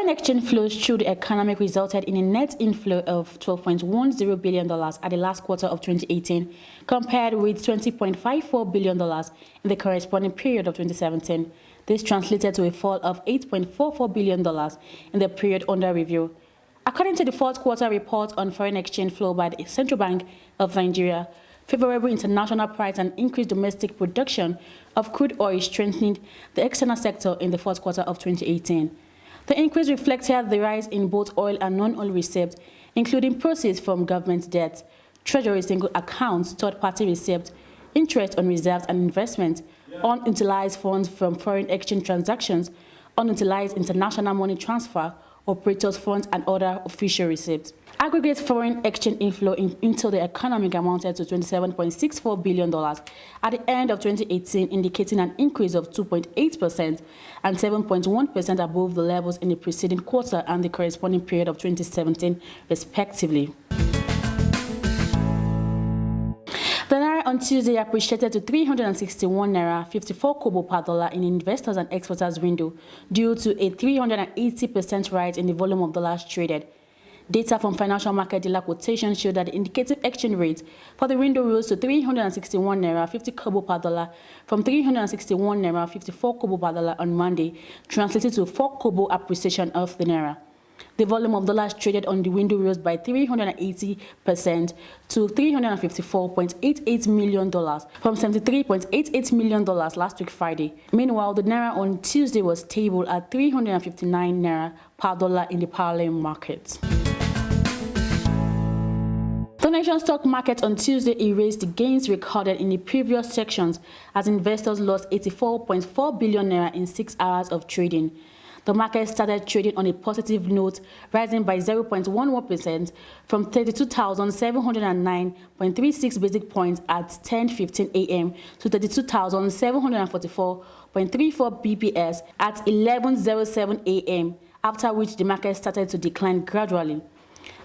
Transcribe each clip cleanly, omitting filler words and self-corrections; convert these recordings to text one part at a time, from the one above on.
Foreign exchange flows through the economy resulted in a net inflow of $12.10 billion at the last quarter of 2018, compared with $20.54 billion in the corresponding period of 2017. This translated to a fall of $8.44 billion in the period under review. According to the fourth quarter report on foreign exchange flow by the Central Bank of Nigeria, favorable international price and increased domestic production of crude oil strengthened the external sector in the fourth quarter of 2018. The increase reflected the rise in both oil and non-oil receipts, including proceeds from government debt, treasury single accounts, third-party receipts, interest on reserves and investments, unutilized funds from foreign exchange transactions, unutilized international money transfer, operators' funds, and other official receipts. Aggregate foreign exchange inflow into the economy amounted to $27.64 billion at the end of 2018, indicating an increase of 2.8% and 7.1% above the levels in the preceding quarter and the corresponding period of 2017, respectively. The Naira on Tuesday appreciated to 361 Naira 54 kobo per dollar in investors and exporters window due to a 380% rise in the volume of dollars traded. Data from financial market dealer quotation showed that the indicative exchange rate for the window rose to 361 Naira 50 kobo per dollar from 361 Naira 54 kobo per dollar on Monday, translated to 4 kobo appreciation of the Naira. The volume of dollars traded on the window rose by 380% to $354.88 million from $73.88 million last week Friday. Meanwhile, the Naira on Tuesday was stable at 359 Naira per dollar in the parallel market. The nation's stock market on Tuesday erased the gains recorded in the previous sections as investors lost 84.4 billion Naira in 6 hours of trading. The market started trading on a positive note, rising by 0.11% from 32,709.36 basic points at 10:15 a.m. to 32,744.34 BPS at 11:07 a.m., after which the market started to decline gradually.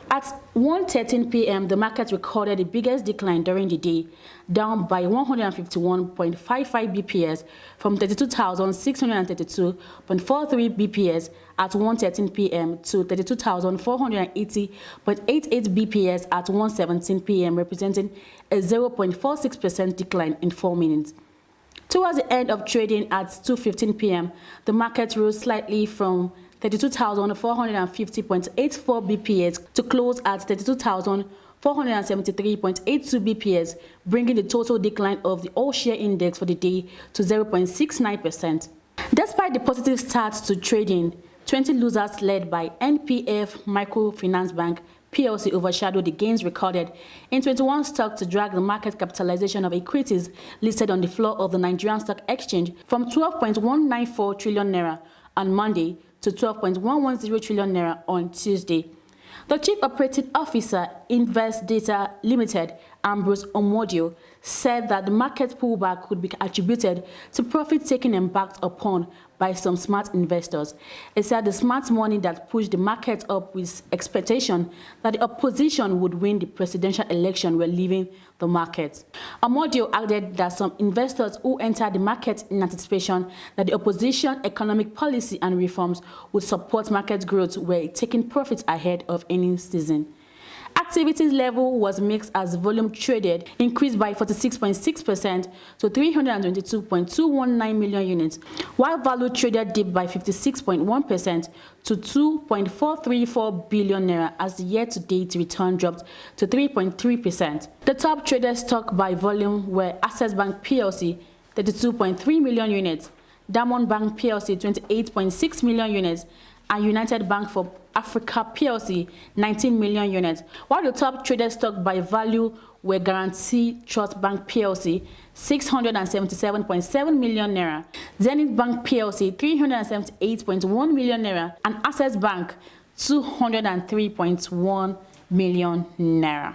At 1:13 p.m., the market recorded the biggest decline during the day, down by 151.55 BPS from 32,632.43 BPS at 1:13 p.m. to 32,480.88 BPS at 1:17 p.m., representing a 0.46% decline in 4 minutes. Towards the end of trading at 2:15 p.m., the market rose slightly from 32,450.84 BPS to close at 32,473.82 BPS, bringing the total decline of the all-share index for the day to 0.69%. Despite the positive start to trading, 20 losers led by NPF Microfinance Bank PLC overshadowed the gains recorded in 21 stocks to drag the market capitalization of equities listed on the floor of the Nigerian Stock Exchange from 12.194 trillion naira on Monday to 12.110 trillion naira on Tuesday. The Chief Operating Officer, Invest Data Limited, Ambrose Omodio, said that the market pullback could be attributed to profit-taking embarked upon by some smart investors. He said the smart money that pushed the market up with expectation that the opposition would win the presidential election were leaving the market. Omodio added that some investors who entered the market in anticipation that the opposition economic policy and reforms would support market growth were taking profits ahead of earnings season. Activities level was mixed as volume traded increased by 46.6% to 322.219 million units, while value traded dipped by 56.1% to 2.434 billion naira as the year-to-date return dropped to 3.3%. The top traded stock by volume were Access Bank PLC 32.3 million units, Diamond Bank PLC 28.6 million units, and United Bank for Africa PLC 19 million units, while the top traded stock by value were Guarantee Trust Bank PLC 677.7 million naira, Zenith Bank PLC 378.1 million naira, and Access Bank 203.1 million naira.